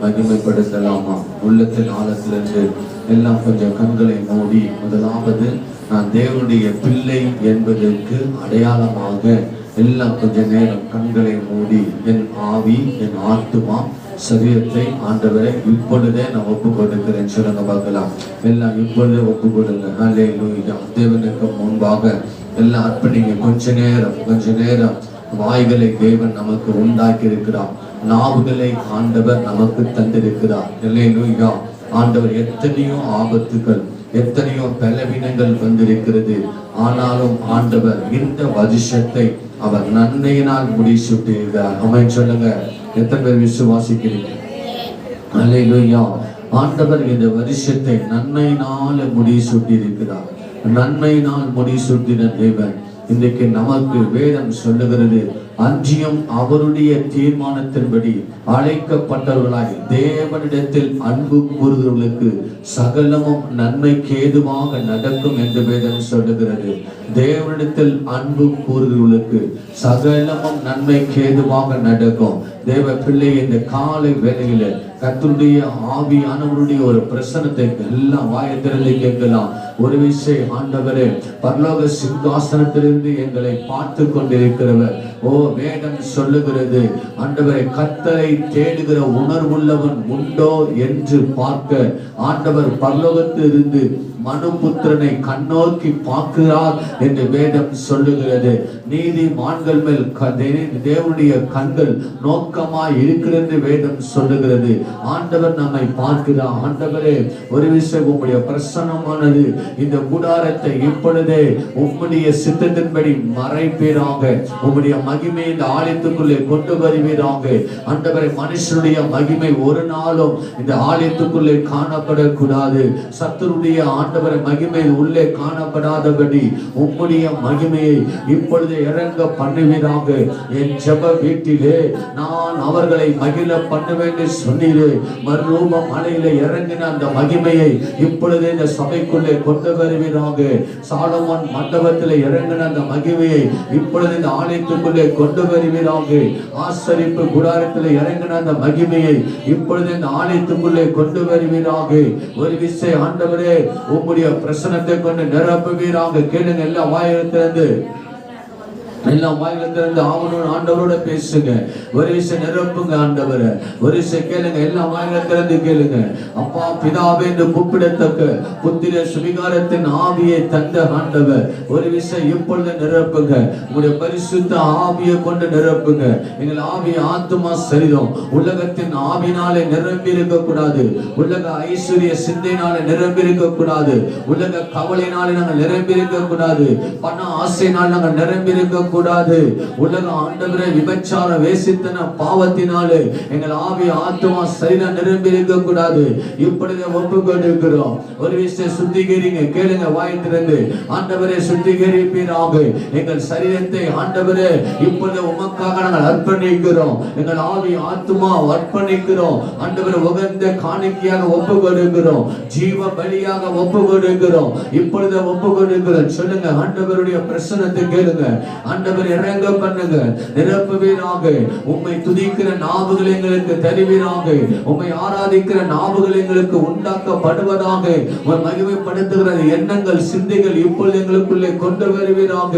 மகிமைப்படுத்தலாமா? உள்ளத்தின் ஆழத்திலிருந்து எல்லாம் கொஞ்சம் கண்களை மூடி, முதலாவது நான் தேவனுடைய பிள்ளை என்பதற்கு அடையாளமாக எல்லாம் கொஞ்ச நேரம் கண்களை மூடி என் ஆவி, என் ஆத்துமா, சரீரத்தை ஆண்டவரை இப்பொழுதே நான் ஒப்பு கொடுக்கிறேன் சொல்லுங்க பார்க்கலாம். எல்லாம் இப்பொழுதே ஒப்பு கொடுங்க. அல்லேலூயா. தேவனுக்கு முன்பாக எல்லாம் அர்ப்பணிங்க. கொஞ்ச நேரம் வாய்களை தேவன் நமக்கு உண்டாக்கி இருக்கிறார். நாவுகளை ஆண்டவர் நமக்கு தந்திருக்கிறார். அல்லேலூயா. ஆண்டவர் எத்தனையோ ஆபத்துகள், எத்தனையோ பலவீனங்கள் வந்திருக்கிறது. ஆனாலும் ஆண்டவர் இந்த வருஷத்தை அவர் நன்மையினால் முடிசூட்டுகிறார். ஆமென் சொல்லுங்க. எத்தனை பேர் விசுவாசிக்கிறீங்க? அல்லேலூயா. ஆண்டவர் இந்த வருஷத்தை நன்மையினால் முடிசூட்டி இருக்கிறார். நன்மையினால் முடிசூட்டின தேவன் இன்றைக்கு நமக்கு வேதம் சொல்லுகிறது, அன்றியும் அவருடைய தீர்மானத்தின்படி அழைக்கப்பட்டவர்களாய் தேவனிடத்தில் அன்பு கூறுகிறவர்களுக்கு சகலமும் நன்மைக்கு ஏதுவாக நடக்கும் என்று வேதம் சொல்லுகிறது. தேவனிடத்தில் அன்பு கூறுகிறவர்களுக்கு சகலமும் நன்மைக்கு ஏதுவாக நடக்கும். தேவ பிள்ளை இந்த காலை வேளையில கர்த்தருடைய ஆவியானவருடைய ஒரு பிரசன்னத்தை எல்லாம் வாயத்திறந்து கேட்கலாம். ஒரு விஷயம், ஆண்டவரே, பரலோக சிங்காசனத்திலிருந்து எங்களை பார்த்து கொண்டிருக்கிறவர். ஓ, வேதம் சொல்லுகிறது, ஆண்டவரை கர்த்தரை தேடுகிற உணர்வுள்ளவன் உண்டோ என்று பார்க்க ஆண்டவர் பரலோகத்திலிருந்து மனுபுத்திரனை கண்ணோக்கி பார்க்கிறார் என்று வேதம் சொல்லுகிறது. நீதிமான்கள் மேல் தேவனுடைய கண்கள் நோக்கமாய் இருக்கிறது வேதம் சொல்லுகிறது. ஆண்டவர் நம்மை பார்க்கிறார். ஆண்டவரே, ஒரு விஷயம், உம்முடைய பிரசன்னமானது இந்த கூடாரத்தை இப்பொழுதே உம்முடைய சித்தத்தின்படி மறைப்பீராக. உம்முடைய மகிமை இந்த ஆலயத்துக்குள்ளே கொண்டு வருவீராக. ஆண்டவரை, மனுஷனுடைய மகிமை ஒரு நாளும் இந்த ஆலயத்துக்குள்ளே காணப்படக்கூடாது. சத்துருடைய ஆண்டவரை மகிமை உள்ளே காணப்படாதபடி உம்முடைய மகிமையை இப்பொழுது இறங்க பண்ணுவீராக. என் ஜெப வீட்டிலே நான் அவர்களை மகிழ பண்ணுவேன் என்று சொன்னீரே. மறுரூப மலையில இறங்கின அந்த மகிமையை இப்பொழுது இந்த சபைக்குள்ளே கொண்டு வருவீராக. சாலமோன் மண்டபத்தில் இறங்கின அந்த மகிமையை இப்பொழுது இந்த ஆலயத்துக்குள்ளே கொண்டு வருவீராக. ஆசரிப்பு கூடாரத்தில் இறங்கின அந்த மகிமையை இப்பொழுது இந்த ஆலயத்துக்குள்ளே கொண்டு வருவீராக. ஒரு விஷயம், ஆண்டவரே, உம்முடைய பிரசன்னத்தை கொண்டு நிரப்புவீராக. கேளுங்க. எல்லாம் வாயிலிருந்து ஆண்டவரோட பேசுங்க. ஒரு விஷயம் நிரப்புங்க ஆண்டவரை. ஒரு விஷயம் கேளுங்க. எல்லாம் வாயிலிருந்து கேளுங்க. அப்பா பிதாவே என்று கூப்பிடத்தக்க புத்திர சுவிகாரத்தின் ஆவியை தந்த ஆண்டவர். ஒரு விஷயம் இப்பொழுது நிரப்புங்க. உங்களுடைய பரிசுத்த ஆவியை கொண்டு நிரப்புங்க. எங்கள் ஆவி, ஆத்துமா, சரீரம் உலகத்தின் ஆவினாலே நிரம்பி இருக்க கூடாது. உலக ஐஸ்வர்ய சிந்தையினாலே நிரம்பி இருக்க கூடாது. உலக கவலையினாலே நாங்கள் நிரம்பி இருக்க கூடாது. பண ஆசையினால் நாங்கள் நிரம்பி இருக்க கூடாது. உலக ஆண்டவரே, விபச்சார, வேசித்தன, பாவத்தினாலே எங்கள் ஆவி, ஆத்துமா, சரீரம் நிரம்பி இருக்க கூடாது. இப்பொழுது ஒப்பு கொண்டிருக்கிறோம். ஒரு விஷயம் சுத்திகரிங்க. கேளுங்க. வாய் திறந்து ஆண்டவரே சுத்திகரிப்பீராக. எங்கள் சரீரத்தை ஆண்டவரே இப்பொழுது உமக்காக நாங்கள் அர்ப்பணிக்கிறோம். எங்கள் ஆவி, ஆத்துமா அர்ப்பணிக்கிறோம். ஆண்டவரே, உகந்த காணிக்கையாக ஒப்பு கொடுக்கிறோம். ஜீவ பலியாக ஒப்பு கொடுக்கிறோம். இப்பொழுது ஒப்பு கொடுக்கிறோம். சொல்லுங்க. ஆண்டவருடைய பிரசன்னத்தை கேளுங்க. ஆண்டவர் இறங்க பண்ணுங்க. நிரப்புவீராக. உம்மை துதிக்கிற நாவுகள் எங்களுக்கு தருவீராக. உம்மை ஆராதிக்கிற நாவுகள் எங்களுக்கு உண்டாக்கப்படுவதாக. உம்மை மகிமைப்படுத்துகிற எண்ணங்கள், சிந்தைகள் இப்பொழுது எங்களுக்குள்ளே கொண்டு வருவீராக.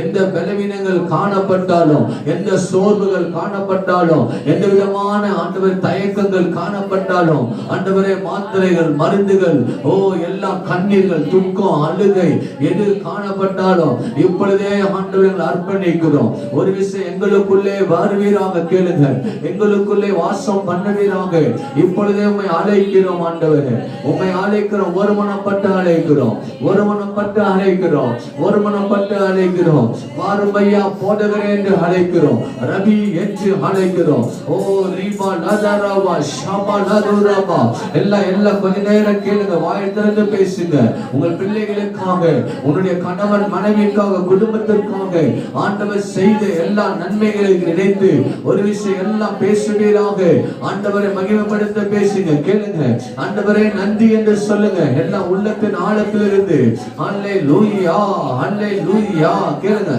எந்த பலவீனங்கள் காணப்பட்டாலும், எந்த சோர்வுகள் காணப்பட்டாலும், எந்த விதமான ஆண்டவர் தயக்கங்கள் காணப்பட்டாலும், ஆண்டவரே, மாத்திரைகள், மருந்துகள், ஓ எல்லாம் கண்ணீர்கள், துக்கம், அழுகை எது காணப்பட்டாலும் இப்பொழுதே ஆண்டவர்கள் அர்ப்பணிக்கிறோம். ஒரு விஷயம், எங்களுக்குள்ளே வருவீராக. கேளுங்க. எங்களுக்குள்ளே வாசம் பண்ணுவீராக. இப்பொழுதே உம்மை அழைக்கிறோம் ஆண்டவரே. உம்மை அழைக்கிறோம். ஒருமனப்பட்டு அழைக்கிறோம். ஒருமனப்பட்டு அழைக்கிறோம். ஒருமனப்பட்டு அழைக்கிறோம். வாரும் ஐயா போதகரே என்று அழைக்கிறோம். ரபி என்று அழைக்கிறோம். ஓ ரீபா லதரவா ஷபா லதுரபா. எல்லாம் கொஞ்ச நேரம் கேளுங்க. வாய் திறந்து பேசுங்க. உங்கள் பிள்ளைகளுக்காக, உன்னுடைய கணவன் மனைவிக்காக, குடும்பத்திற்காக ஆண்டவர் செய்த எல்லா நன்மைகளை நினைத்து ஒரு விஷயம் எல்லாம் பேசுவீராக. ஆண்டவரை மகிமைப்படுத்த பேசுங்க. கேளுங்க. ஆண்டவரே நன்றி என்று சொல்லுங்க. எல்லாம் உள்ளத்தின் ஆழத்திலிருந்து அல்லேலூயா, அல்லேலூயா. கேளுங்க.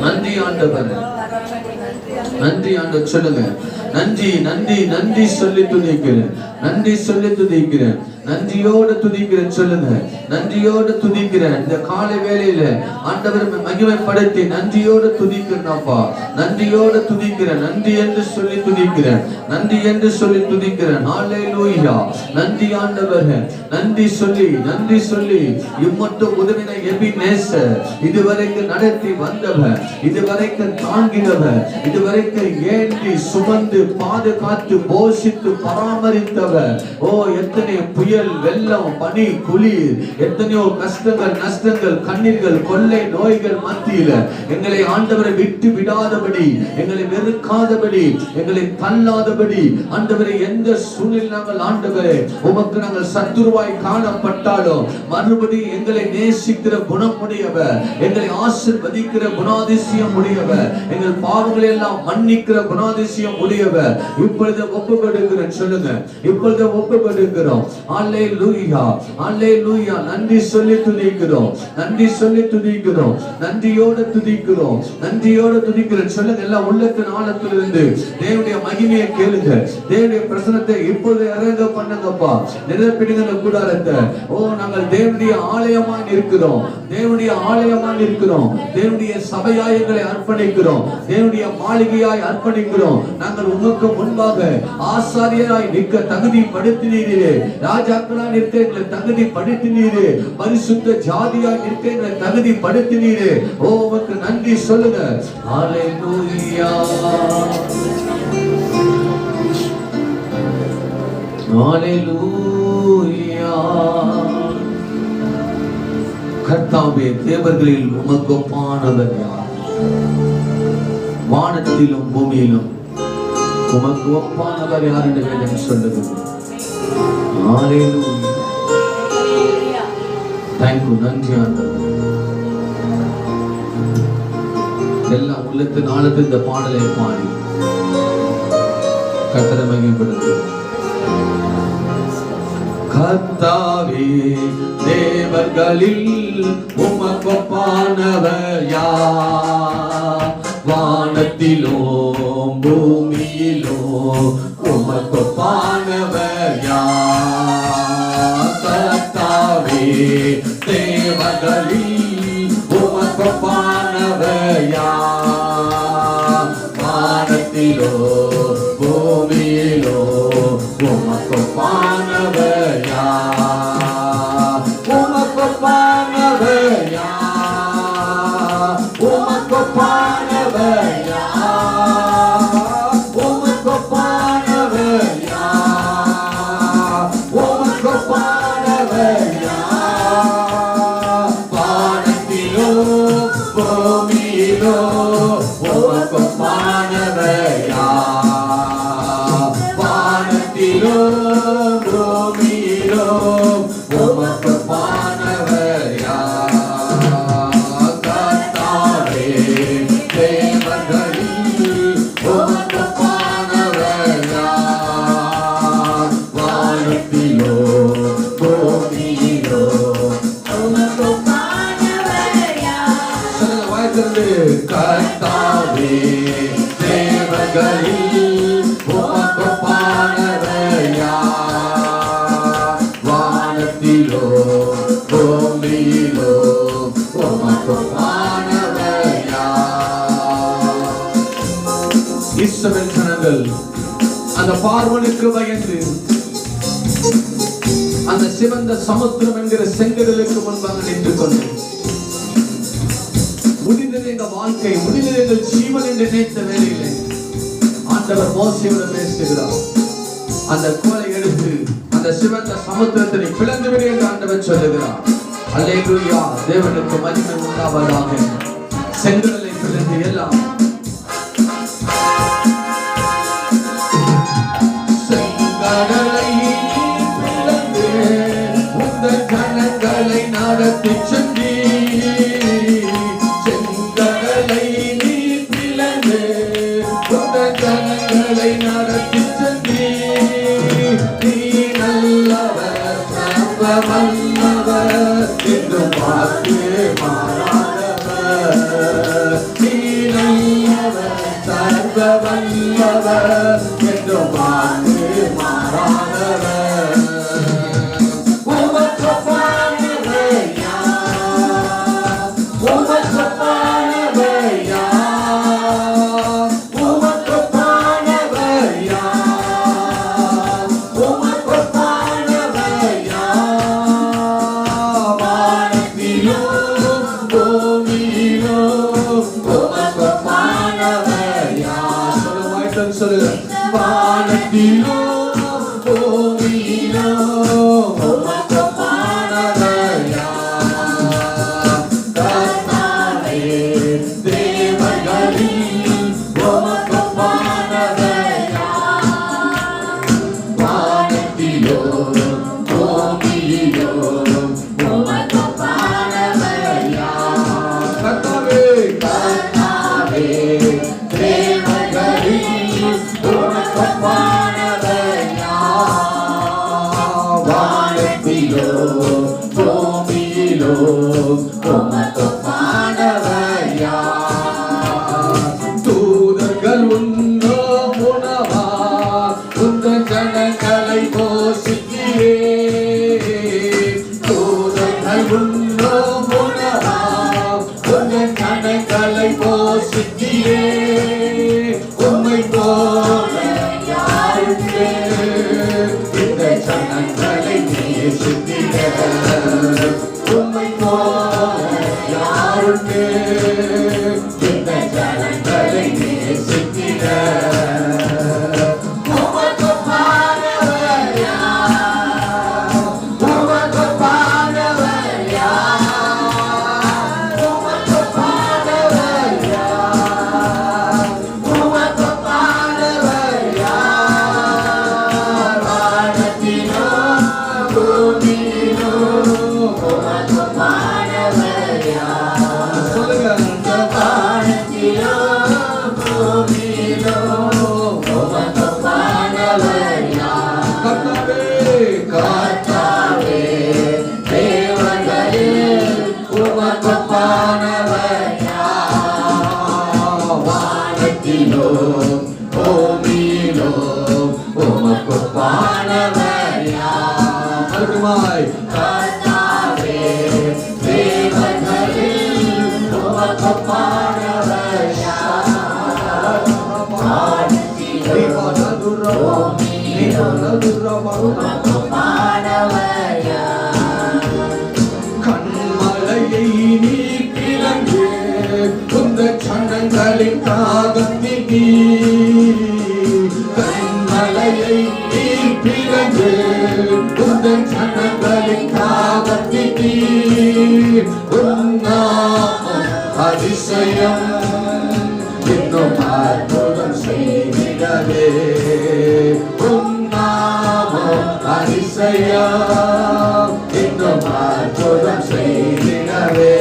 நன்றி ஆண்டவர், நன்றி ஆண்டவர் சொல்லுங்க. நன்றி நன்றி நன்றி சொல்லி துதிக்கிறேன், நன்றி சொல்லி துதிக்கிறேன், நன்றியோடு துதிக்கிறேன். சொல்லுங்க, நன்றியோடு துதிக்கிறேன். இந்த காலை வேளையில ஆண்டவர் மகிமைப்படுத்தி நன்றியோடு துதிக்கிறேன்ப்பா, நன்றியோடு துதிக்கிறேன், நன்றி என்று சொல்லி துதிக்கிறேன், நன்றி என்று சொல்லி துதிக்கிறேன். ஹல்லேலூயா. நன்றி ஆண்டவரே, நன்றி சொல்லி நன்றி சொல்லி இம்மட்டும் உதவின எபினேசர், இதுவரைக்கும் நடத்தி வந்தவர், இதுவரைக்கும் தாங்கினவர், இதுவரைக்கும் ஏந்தி சுமந்து பாதுகாத்து போஷித்து பராமரித்தவர். ஓ, எத்தனை புயல் வெள்ளம் பனி குளிர், எத்தனையோ கஷ்டங்கள் நஷ்டங்கள் கண்ணீர்கள் கொள்ளை நோய்கள் மத்தியில எங்களை ஆண்டவரை விட்டு விடாதபடி, எங்களை வெறுக்காதபடி, எங்களை தள்ளாதபடி ஆண்டவரை எந்த சூழ்நிலை நாங்கள் ஆண்டவரே உமக்கு நாங்கள் சத்துருவாய் காணப்பட்டாலும் மறுபடியும் எங்களை நேசிக்கிற குணமுடையவர், எங்களை ஆசீர்வதிக்கிற குணாதிசயம் உடையவர், எங்கள் பாவங்களை எல்லாம் மன்னிக்கிற குணாதிசயம் உடையவர். இப்பொழுது ஒப்பு கொடுக்கிறேன். சொல்லுங்க, இப்பொழுது ஒப்பு கொடுக்கிறோம். அல்லேலூயா, அல்லேலூயா. நன்றி சொல்லி துதிக்கிறோம், நன்றி சொல்லி துதிக்கிறோம், நன்றியோடு துதிக்கிறோம், நன்றியோடு துதிக்கிறோம். சொல்லுங்க, எல்லாம் உள்ளத்தின் ஆழத்திலிருந்து தேவனுடைய மகிமையை கேளுங்க, தேவனுடைய பிரசனத்தை இப்பொழுது இறங்க பண்ணுங்கப்பா. நிரப்பிடுங்க கூடாரத்தை. ஓ, நாங்கள் தேவனுடைய ஆலயமாய் இருக்கிறோம், தேவனுடைய ஆலயமாய் இருக்கிறோம், தேவனுடைய சபையாய் எங்களை அர்ப்பணிக்கிறோம், தேவனுடைய மாளிகையாய் அர்ப்பணிக்கிறோம். நாங்கள் உமக்கு முன்பாக ஆசாரியராய் நிற்க தகுதிப்படுத்தினீரே, ராஜாக்களாய் நிற்க எங்களை தகுதிப்படுத்தினீரே, பரிசுத்த ஜாதியாய் நிற்க எங்களை தகுதிப்படுத்தினீரே. ஓ, உமக்கு நன்றி சொல்லுங்க. ஹல்லேலூயா, ஹல்லேலூயா. கர்த்தாவே, தேவர்களில் உமக்கு ஒப்பானவர் யார்? வானத்திலும் பூமியிலும் உமக்கு ஒப்பானவர் யார் என்று வேதம் சொல்லுகிறது. ஹல்லேலூயா. தேங்க்யூ, நன்றி ஆண்டவரே. எல்லா உள்ளத்தின் ஆழத்தில் இந்த பாடலை பாடி கர்த்தரை மகிமைப்படுத்துகிறோம். கர்த்தாவே, தேவர்களில் உமக்கு ஒப்பானவர் யார்? வானத்திலும் பூமியிலும் உமக்கு ஒப்பானவர் யார்? கர்த்தாவே, தேவர்களில் உமக்கு ஒப்பானவர் யார்? வானத்திலோ பூமியிலோ உமக்கு ஒப்பானவர் யார்? உமக்கு ஒப்பானவர் யார்? உமக்கு ஒப்பானவர் யார்? உமக்கு ஒப்பானவர் யார்? உமக்கு ஒப்பானவர் யார்? வானத்திலோ பூமியிலோ உமக்கு ஒப்பானவர் யார்? வானத்திலோ பூமியிலோ உமக்கு ஒப்பானவர் யார்? கர்த்தாவே, தேவர்களில் உமக்கு ஒப்பானவர் யார்? வானத்திலோ பூமியிலோ உமக்கு ஒப்பானவர் யார்? சொல்லுங்க, வாய்த்திருந்து. கர்த்தாவே, தேவர்களில் உமக்கு ஒப்பானவர் யார்? வானத்திலோ பூமியிலோ உமக்கு ஒப்பானவர் யார்? இஸ்ரவேல் ஜனங்கள் அந்த பார்வோனுக்கு பயந்து அந்த சிவந்த சமுத்திரம் என்கிற செங்கடலுக்கு முன்பாக நின்று கொண்டு முடிந்தது எங்க வாழ்க்கை, முடிந்தது எங்கள் ஜீவன் என்று நினைத்த வேளையிலே ஆண்டவர் மோசேயோடு பேசுகிறார். அந்த கோலை எடுத்து அந்த சிவந்த சமுத்திரத்தை பிளந்து விடு என்று ஆண்டவர் சொல்லுகிறார். அல்லேலூயா, தேவனுக்கு மகிமை உண்டாவதாக. செங்கடலை பிளந்து எல்லாம் செங்கடலை பிளந்து உங்கள் ஜனங்களை நடத்தி சென்றி. செங்கடலை நீ பிளந்து உங்கள் ஜனங்களை நடத்தி சென்றி. நீ நல்லவர், சர்வ வல்லவர், என்று பார்த்து மாறாதவர். நீ நல்லவர், சர்வ வல்லவர், தூதர்கள் உண்ணோ உணவா உந்த ஜனங்களை போஷிக்கிறே. தூதர்கள் உண்ணோ உணவா உந்த ஜனங்களை போஷிக்கிறே. உம்மை போல யாருக்கு இந்த ஜனங்களை நேசித்திட. உம்மை போல யாருக்கு இந்த ஜனங்களை நேசித்திட. உமக்கு பாடவர் யார்? உமக்கு பாடவர் யார்? உமக்கு பாடவர் யார்? உமக்கு பாடவர் யார்? வானத்திலோ பூமியிலோ உமக்கு பாடவர் யார்? சொல்லுங்க. வானத்திலோ பூமியிலோ உமக்கு பாடவர் யார்? கர்த்தாவே, கர்த்தாவே, தேவர்களில் உமக்கு பாடவர் யார்? வானத்திலோ பூமியிலோ உமக்கு பாடவர் யார்? மறுபடியுமாய். கர்த்தாவே, தேவர்களில் உமக்கு பாடவர் யார்? வானத்திலோ பூமியிலோ உமக்கு பாடவர் யார்? கண்மலையை நீ பிளந்து உந்த சனங்களின் தாகத்தினி. கண்மலையை நீ பிளந்து உந்த சனங்களின் தாகத்தினி. உன்னாமம் அதிசயம் இன்னும் அற்புதம் செய்திடவே. உன்னாமம் அதிசயம் இன்னும் அற்புதம் செய்திடவே.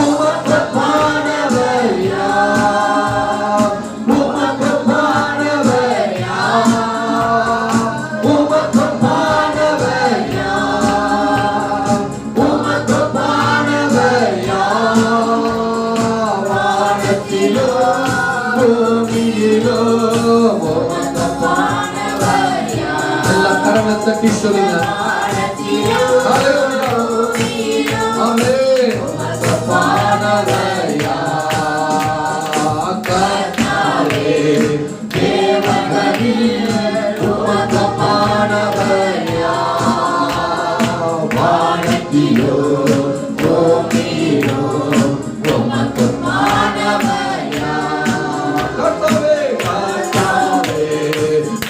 உமக்கு பாடவர் யார்? உமக்கு பாடவர் யார்? உமக்கு பாடவர் யார்? உமக்கு பாடவர் யார்? வானத்திலோ பூமியிலோ உமக்கு பாடவர் யார்? எல்லாம் கரங்களை தட்டி சொல்லுங்க. ஹல்லேலூயா. ஆமென். உமக்கு பாடவர் யார்? கர்த்தாவே, தேவர்களில் உமக்கு பாடவர் யார்? வானத்திலோ பூமியிலோ உமக்கு பாடவர் யார்? கர்த்தாவே, கர்த்தாவே,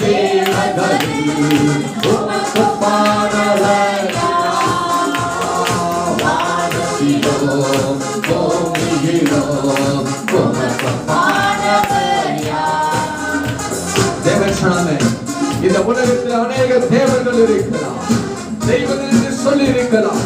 தேவர்களில் உமக்கு பாடவர் யார்? வானத்திலோ பூமியிலோ உமக்கு பாடவர் யார்? தேவச்சனமே, இந்த உலகத்தில் அநேக தேவர்கள் இருக்கிறார், தெய்வங்கள் என்று சொல்லி இருக்கலாம்.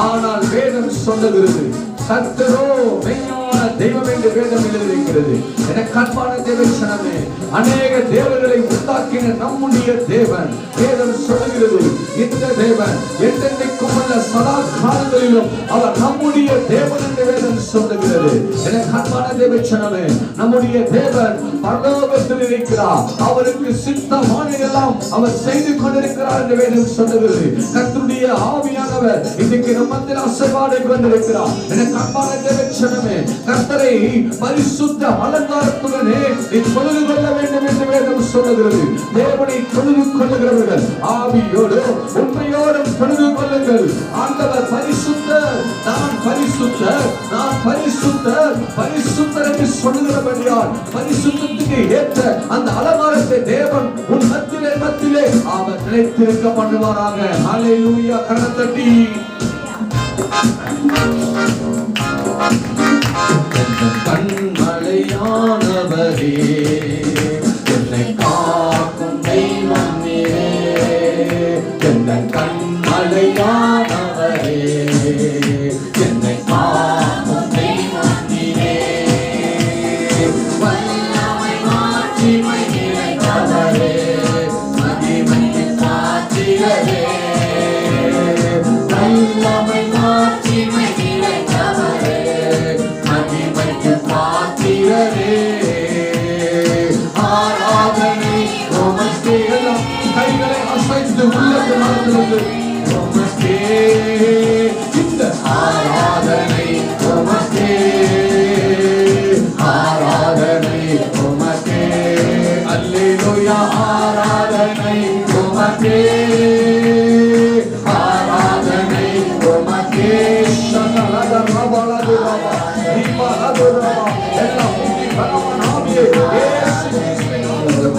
ஆனால் வேதம் சொல்லுகிறது கர்த்தரோ மெய்யான தெய்வம் என்று வேதம் எழுதியிருக்கிறது. எனக்கு அன்பான தேவச்சனமே, அநேக தேவர்களை உண்டாக்கின நம்முடைய தேவன் வேதம் சொல்லுகிறது இந்த தேவன் என்றென்றைக்கும் உள்ள சதா காலங்களிலும் அவர் நம்முடைய தேவன் என்று வேதம் சொல்லுகிறது. எனக்கு அன்பான தேவச்சனமே, நம்முடைய தேவன் பரலோகத்தில் இருக்கிறார். அவருக்கு சித்தமானதெல்லாம் அவர் செய்து கொண்டிருக்கிறார் என்று வேதம் சொல்லுகிறது. கர்த்தருடைய ஆவியானவர் இன்றைக்கு நம்ம மத்தியில் அசைவாடி கொண்டிருக்கிறார். எனக்கு அன்பான தேவச்சனமே, கர்த்தரை பரிசுத்த அலங்காரத்துடனே நீ தொழுது கொள்ள வேண்டும் என்று வேதம் சொல்லுகிறது. தேவனை தொழுது கொள்ளுகிறவர்கள் ஆவியோடு உண்மையோடும் தொழுது கொள்ளுங்கள். ஆண்டவர் பரிசுத்தர், நான் பரிசுத்தர், நான் பரிசுத்தர், பரிசுத்தர் என்று சொல்லுகிறபடியால் பரிசுத்தத்துக்கு ஆராதனைக்கு ஏற்ற அந்த அலங்காரத்தை தேவன் உன் மத்தியிலே அவர் நிலைத்திருக்க பண்ணுவாராக. ஹல்லேலூயா. கரத்தட்டி கண்மலையானவரே, என்னை காக்கும் தெய்வம் நீரே. கண்மலையானவரே, என்னை காக்கும் தெய்வம் நீரே. வல்லமை மாட்சிமை நிறைந்தவரே, மகிமைக்கு சாட்சியரே. வல்லமை மாட்சிமை நிறைந்தவரே, மகிமைக்கு சாட்சியரே. ஆராதனை உமக்கே. எல்லாம் கைகளை அசைத்து உள்ளத்தை மறந்து உமக்கே. இந்த ஆராதனை உமக்கே, ஆராதனை உமக்கே. அல்லேலூயா. ஆராதனை உமக்கே, ஆராதனை உமக்கே. எல்லாம் பரமநாமியே இயேசு கிறிஸ்துவின் நாமத்தில்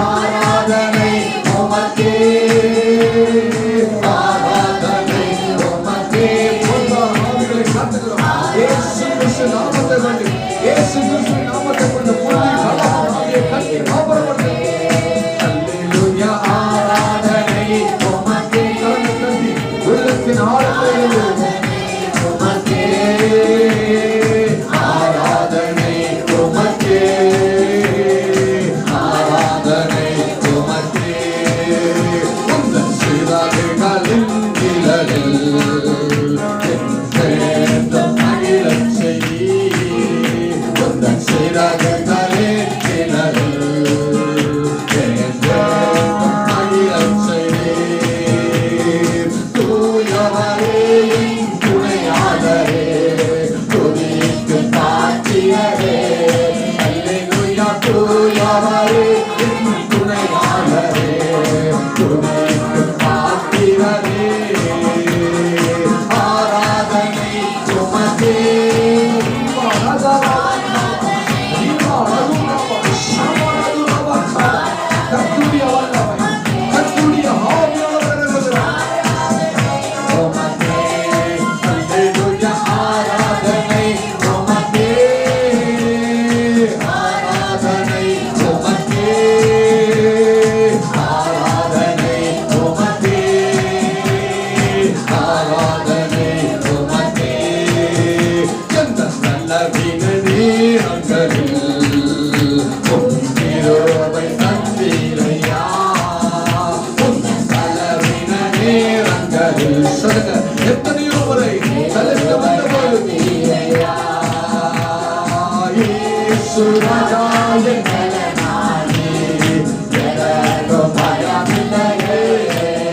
ஆராதனை உமக்கே, ஆராதனை உமக்கே. ஆவிகளை காத்துகிறோம். இயேசு கிறிஸ்து நாமத்தை கொண்டு, இயேசு கிறிஸ்துவின் நாமத்தை கொண்டு ஆவியை கட்டி காப்பறவர்கள். அல்லேலூயா. ஆராதனை உமக்கே. கரங்களை தட்டி உள்ளத்தின் ஆழத்திலிருந்து உமக்கே, ஆராதனை உமக்கே, ஆராதனை உமக்கே. உந்தன் சிறகுகளின் நிழலில் என்றென்றும் மகிழச் செய். உந்தன் சிறகுகளின் நிழலில் என்றென்றும் மகிழச் செய். தூயவரே, துணையாளரே, துதிக்கு சாட்சியரே. அல்லேலூயா. தூயவரே, துணையாளரே, துதிக்கு சாட்சியரே. ஆராதனை உமக்கே, கர்த்தருடைய ஆவியானவர் உமக்கே. அல்லேலூயா. ஆராதனை உமக்கே, ஆராதனை உமக்கே, ஆராதனை உமக்கே, ஆராதனை உமக்கே. எந்த நல்ல நேரங்களில் உம் கிருபை தந்தீரையா. உந்தன் பலவீன நேரங்களில் சொல்லுங்க, எத்தனையோ முறை தலைத்து வந்தபோது நீரையா. இயேசு ராஜா என் பலனானே, எனக்கு பயமில்லையே.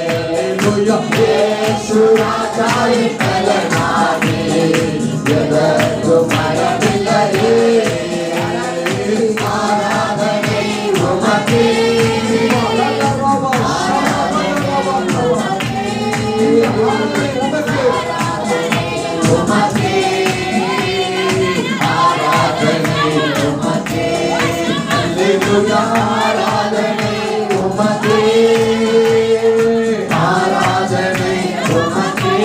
அல்லேலூயா. இயேசு ராஜா என் பலனானே, எனக்கு பயமில்லையே. ஆராதனை உமக்கே, உமக்கே, ஆராதனை உமக்கே. அல்லேலூயா. ஆராதனை உமக்கே, ஆராதனை உமக்கே.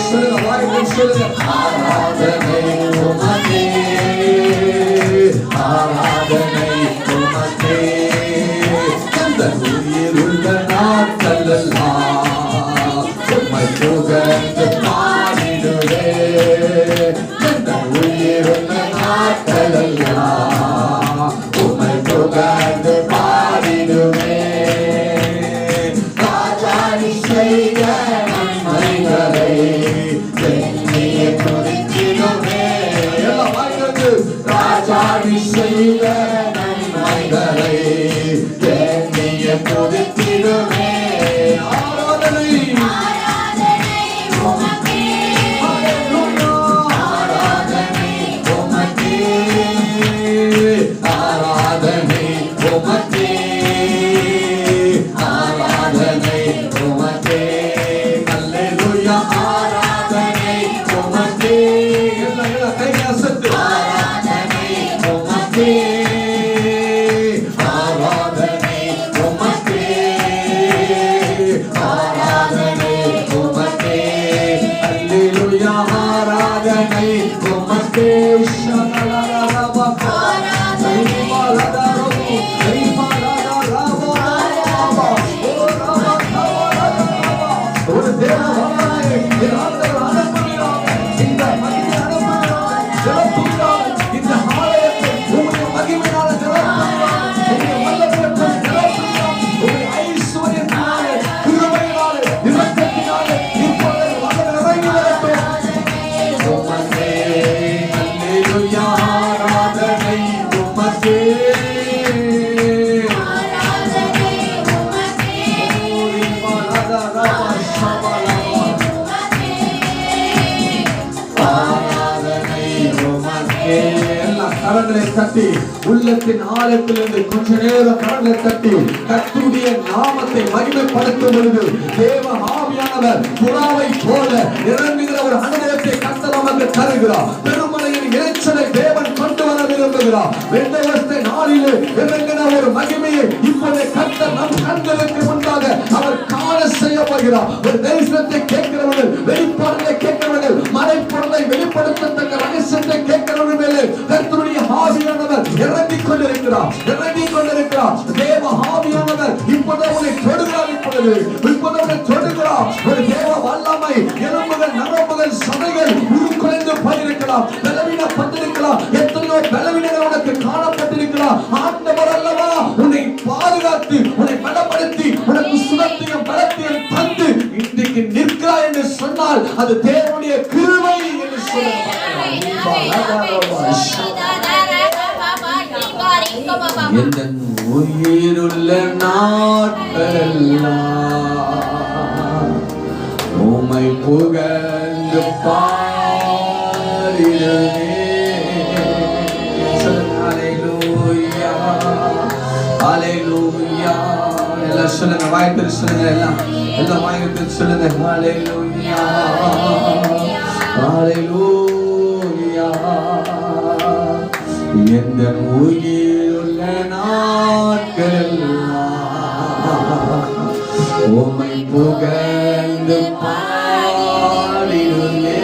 சொல்லுங்க, வாய்கள் சொல்லுங்க. ஆராதனை உமக்கே, ஆராதனை உமக்கே. அந்த உயிருள்ள நாட்களெல்லாம் உம்மை புகழ்ந்து பாடிடுவே. அந்த உயிருள்ள நாட்களெல்லாம் உம்மை புகழ்ந்து பாடிடுவே. ராஜாடி செய்ய நன்மைகளை எண்ணிய குறித்திடுவே. எல்லாம் வாய்கிறது. ராஜாடி செய்ய நன்மைகளை எண்ணிய குறித்திடுவே. ஆராதனை உமக்கே, ஆராதனை உமக்கே, ஆராதனை உமக்கே, ஆராதனை உமக்கே. அல்லேலூயா. ஆராதனை உமக்கே. எல்லாம் கையை அசைத்து ஆராதனை உமக்கே. தட்டி உள்ளத்தின் ஆழத்திலிருந்து கொஞ்ச நேரம் கரங்களை தட்டி கர்த்தருடைய நாமத்தை மகிமைப்படுத்தும் பொழுது தேவ ஆவியானவர் புறாவை போல இறங்குகிற ஒரு அனுபவத்தை கர்த்தர் நமக்கு தருகிறார். பெருமழையின் இறைச்சலை தேவன் கொண்டு வர விரும்புகிறார். வெண்டவஸ்தை நாளிலே இறங்கின ஒரு மகிமையை இப்போது கர்த்தர் நம் கண்களுக்கு முன்பாக அவர் காண செய்ய போகிறார். ஒரு தரிசனத்தை கேட்கிறவர்கள், வெளிப்பாடுகளை கேட்கிறவர்கள், மறைப்பொருளை வெளிப்படுத்தத்தக்க ரகசியத்தை கேட்கிறவர்கள் மேலே கர்த்தருடைய ஆவியானவர் இறங்கிக் கொண்டிருக்கிறார். தேவ ஆவியானவர் இப்போது உன்னை தொடுகிறார். இப்போது உன்னை தொடுகிறார். ஒரு தேவ வல்லமை எலும்புகள், நரம்புகள், சதைகள் உருக்குலைந்து போயிருக்கலாம், பலவீனப்பட்டிருக்கலாம். எத்தனையோ பலவீனங்கள் உனக்கு காணப்பட்டிருக்கலாம். ஆண்டவர் அல்லவா உன்னை பாதுகாத்து, உன்னை பலப்படுத்தி, உனக்கு சுகத்தையும் பலத்தையும் தந்து இன்றைக்கு நிற்கிறார் என்று சொன்னால் அது தேவனுடைய கிருபை என்று சொல்லுகிறார். எந்த உயிருள்ள நாட்களெல்லாம் உம்மை புகழ்ந்து பாடிடுவே. ஹல்லேலூயா, ஹல்லேலூயா. எல்லாம் சொல்லுங்க, வாய்ப்பு சொல்லுங்க, எல்லாம் வாய்ப்பு சொல்லுங்க. ஹல்லேலூயா, ஹல்லேலூயா. எந்த உயிருள்ள நாட்களெல்லாம் உம்மை புகழ்ந்து பாடிடுவே.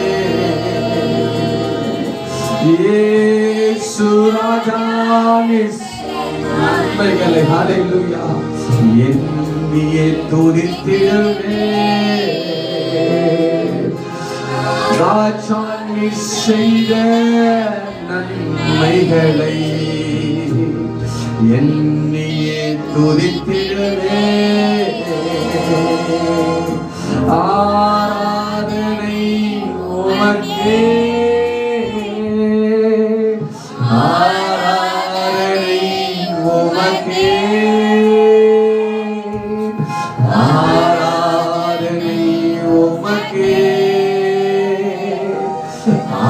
இயேசு ராஜாவின் நன்மைகளை ஹல்லேலூயா எண்ணியே துதித்திடுவே. ராஜா நீ செய்த நன்மைகளை எண்ணியே துதித்திடுவே. ஆராதனை உமக்கே, ஆராதனை உமக்கே, ஆராதனை உமக்கே,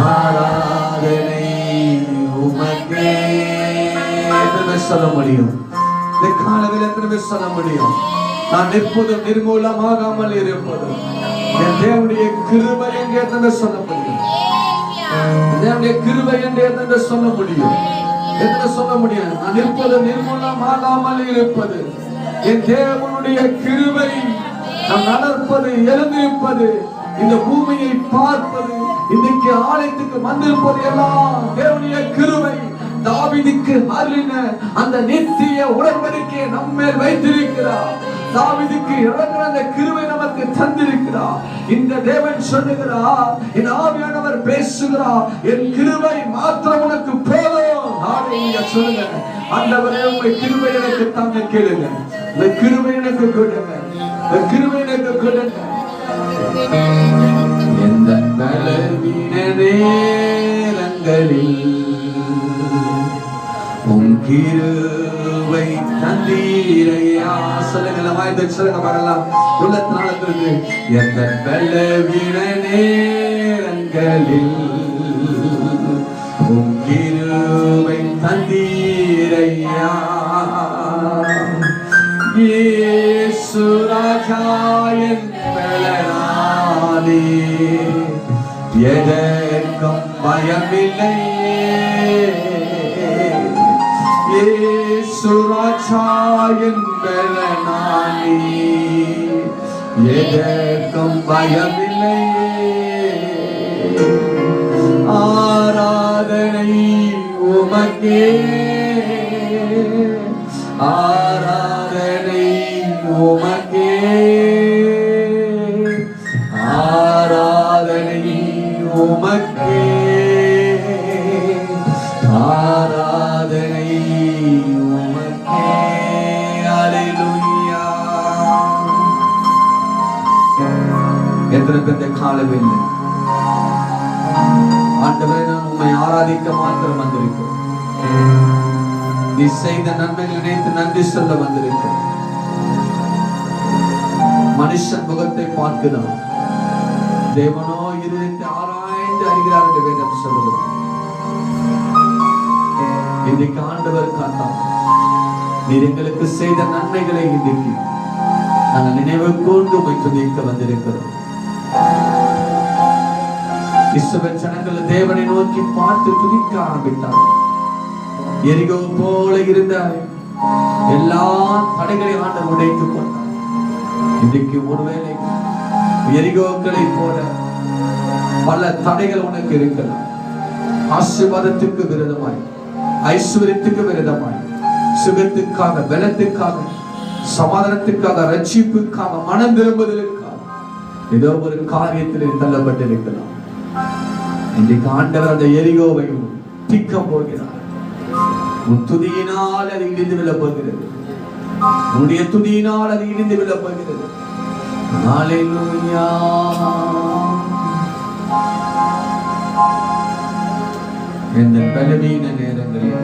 ஆராதனை உமக்கே. எத்தனை சொல்ல முடியும்? இந்த காலவில் எத்தனை சொல்ல முடியும்? நான் நிற்பதும் நிர்மூலமாகாமல் இருப்பதும் என் தேவனுடைய கிருபை என்று எத்தனை சொல்ல முடியும்? தேவனுடைய கிருபை என்று எத்தனை சொல்ல முடியும்? எத்தனை சொல்ல முடியும்? நான் நிற்பதும் நிர்மூலமாகாமல் இருப்பது என் தேவனுடைய கிருபை. நாம் நடப்பது, எழுந்திருப்பது, இந்த பூமியை பார்ப்பது, இன்னைக்கு ஆலயத்துக்கு வந்திருப்பது எல்லாம் தேவனுடைய கிருபை. தாவீதுக்கு அருளின அந்த நித்திய உடன்படிக்கையை நம்மேல் வைத்திருக்கிறார். தாவீதுக்கு இறங்கின அந்த கிருபை நமக்கு தந்திருக்கிறார். இந்த தேவன் சொல்லுகிறார், என் ஆவியானவர் பேசுகிறார், என் கிருபை மாத்திரம் உனக்கு போதும். ஹல்லேலூயா சொல்லுங்க. ஆண்டவரே உம்முடைய கிருபை எனக்கு தாங்க கேளுங்க. இந்த கிருபை எனக்கு கொடுங்க, இந்த கிருபை எனக்கு கொடுங்க. எந்த பலவீன நேரங்களில் உம் கிருபை தந்தீரையா. சொல்லுங்க, வாய்ந்த சொல்லுங்க பார்க்கலாம். உள்ளத்தினாலிருந்து எந்த பலவீன நேரங்களில் உம் கிருபை தந்தீரையா. இயேசு ராஜா என் பலனாலே எதற்கும் பயமில்லையே. இயேசு ராஜா என் பலனாலே எதற்கும் பயமில்லையே. ஆராதனை உமக்கே, ஆராதனை உமக்கே, ஆராதனை உமக்கே, ஆராதனை உமக்கே. ஹல்லேலூயா. எத்தனை பேர் காலவில் ஆண்டவரே நான் உம்மை ஆராதிக்க மாத்திரம் வந்திருக்கிறேன், நீ செய்த நன்மைகளை நினைத்து நன்றி சொல்ல வந்திருக்கிறேன். மனுஷன் முகத்தை பார்க்கிறான், தேவனோ இருதயத்தை ஆராய்ந்து அறிகிறார் என்று வேதம் சொல்லுகிறோம். இன்றைக்கு ஆண்டவர் காட்டார், நீர் எங்களுக்கு செய்த நன்மைகளை இன்றைக்கு நாங்கள் நினைவு கூர்ந்து உம்மை துதிக்க வந்திருக்கிறோம். இஸ்ரவேல் ஜனங்கள் தேவனை நோக்கி பார்த்து துதிக்க ஆரம்பித்தார். எரிகோ போல இருந்த எல்லா தடைகளை ஆண்டவர் உடைத்து போட்டார். இன்றைக்கு ஒருவேளை எரிகோக்களை போல பல தடைகள் உனக்கு இருக்கலாம். ஆசீர்வாதத்துக்கு விரோதமாய், ஐஸ்வர்யத்துக்கு விரோதமாய், சுகத்துக்காக, பலத்துக்காக, சமாதானத்துக்காக, ரட்சிப்புக்காக, மனம் திரும்புதலுக்காக ஏதோ ஒரு காரியத்தில் தள்ளப்பட்டிருக்கலாம். இன்றைக்கு ஆண்டவர் அந்த எரிகோவை திக்க போகிறார். உன் துதியினால் அது இடிந்து விழப் போகிறது. உன்னுடைய துதியினால் அது இடிந்து விழப் போகிறது. ஹல்லேலூயா. இந்த பலவீன நேரங்களில்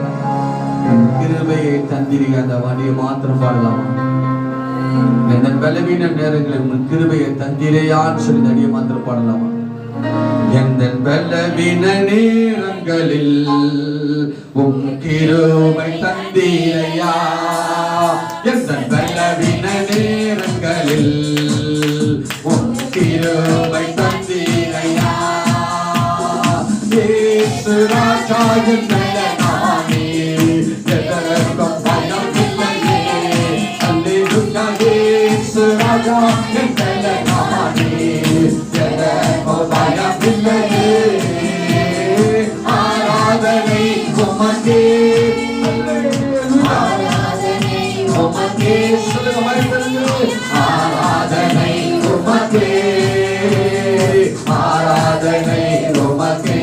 கிருபையை தந்திரி அந்த வழியை மாத்திரம் பாடலாம். இந்த பலவீன நேரங்களில் உன் கிருபையை தந்திரையான்னு சொல்லி நடிகை மாத்திரம் பாடலாமா? எந்த பலவீன நேரங்களில் உம் கிருபை தந்திரையா, எந்த பலவீன நேரங்களில் உம் கிருபை தந்திரையா, இயேசு ராஜா என்ற நாமே எதற்கும் பயம் இல்லையே. அல்லேலூயா. இயேசு ராஜா என்ற நாமே எதற்கும் பயம் இல்லையே. ஆராதனை உமக்கே, ஆராதனை உமக்கே, சொல்லுங்க மறுபடியும். ஆராதனை உமக்கே, ஆராதனை உமக்கே.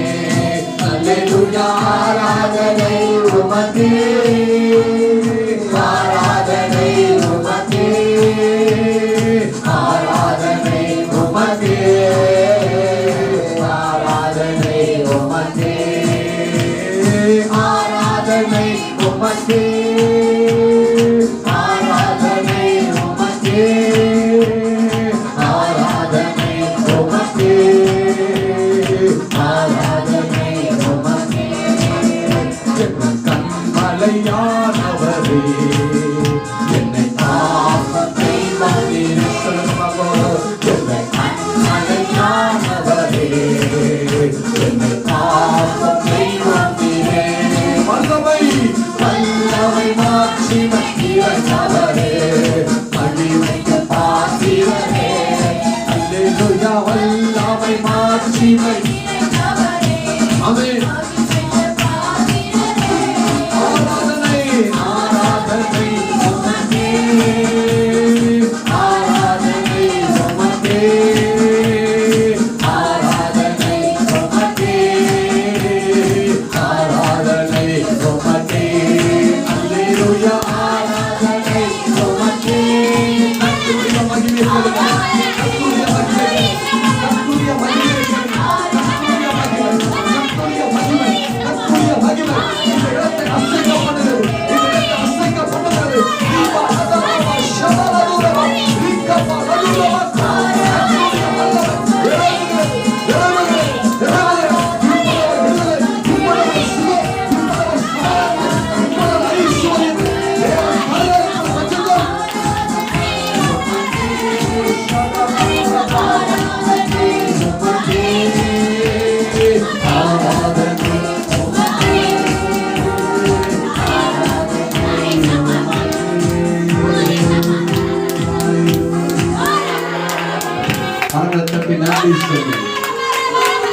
அல்லேலூயா. ஆராதனை உமக்கே, ஆராதனை உமக்கே, ஆராதனை உமக்கே, ஆராதனை உமக்கே, ஆராதனை உமக்கே, ஆராதனை உமக்கே, ஆராதனை உமக்கே, ஆராதனை உமக்கே. கண்மலையானவரே, என்னை காப்பதை வந்தீரே. என்னை கண்மலையானவரே, என்னை காப்பதை வந்தீரே. வல்லமை வல்லமை மாட்சிமை இறைவனே, மகிமைக்கு பாத்திரனே. அல்லேலூயா. வல்லமை மாட்சிமை. ஆமென். ஆராதனை ஆராதனை உமக்கே, ஆராதனை உமக்கே, ஆராதனை உமக்கே, ஆராதனை உமக்கே. அல்லேலூயா. ஆராதனை உமக்கே. கர்த்தருடைய மகிமை சொல்லுங்க. கர்த்தருடைய மகிமை, கர்த்தருடைய மகிமை, கர்த்தருடைய மகிமை, கர்த்தருடைய மகிமை, கர்த்தருடைய மகிமை. இந்த இடத்தை அசைக்கப்படுகிறது, இந்த இடத்தை அசைக்கப்படுகிறது. தீபா அதரமா ஷபரதுரமா ரிக்கபா ரதுரமா. கர்த்தருடைய வல்லமை இறங்குகிறது, இறங்குகிறது, இறங்குகிறது. இவ்வளவு சுகம், இவ்வளவு சமாதானம், இவ்வளவு ஐஸ்வர்யம். தேவன் பலருக்கு வச்சிருந்தார். ஆண்டவருக்கு நன்றி சொல்லு.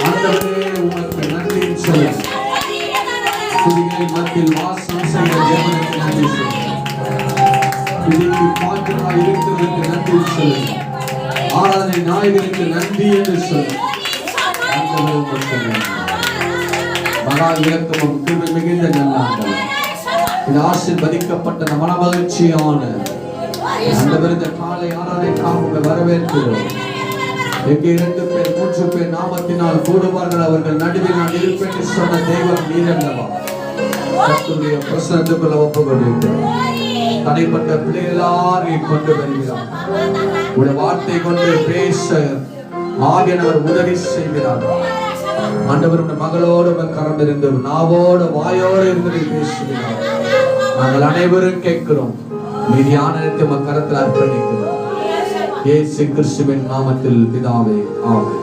ஆண்டவரே உமக்கு நன்றி சொல்லு. துதிகளின் மத்தியில் வாசம் செய்ய தேவனுக்கு நன்றி சொல்லு. துதிக்கு பாத்திரமாய் இருக்கிறதுக்கு நன்றி சொல்லு. ஆராதனை நாயகனுக்கு நன்றி என்று சொல்லு. ஆண்டவரே உமக்கு நன்றி. மகா இறக்கமும் கிருபை மிகுந்த நல்ல ஆண்டவர், இது ஆசீர்வதிக்கப்பட்ட மன மகிழ்ச்சியான ஆண்டவர், இந்த காலை ஆராதனைக்காக உங்களை வரவேற்கிறோம். எங்கே 2 பேர் 3 பேர் நாமத்தினால் கூடுவார்கள், அவர்கள் நடுவில் நான் இருப்பேன் என்று சொன்ன தெய்வம் நீரல்லவா. கர்த்தருடைய பிரசன்னத்துக்குள்ள ஒப்புக்கொண்டிருக்கிறோம். தனிப்பட்ட பிள்ளைகளாரை கொண்டு வருகிறார். உடைய வார்த்தை கொண்டு பேச ஆவியானவர் உதவி செய்கிறார். ஆண்டவருடைய மகளோடு கரம் இருந்து நாவோடு வாயோடு இருந்து பேசுகிறார். நாங்கள் அனைவரும் கேட்கிறோம். மீதியான நேரத்தை கரத்தில் அர்ப்பணிக்கிறோம். இயேசு கிறிஸ்துவின் நாமத்தில் பிதாவே, ஆமென்.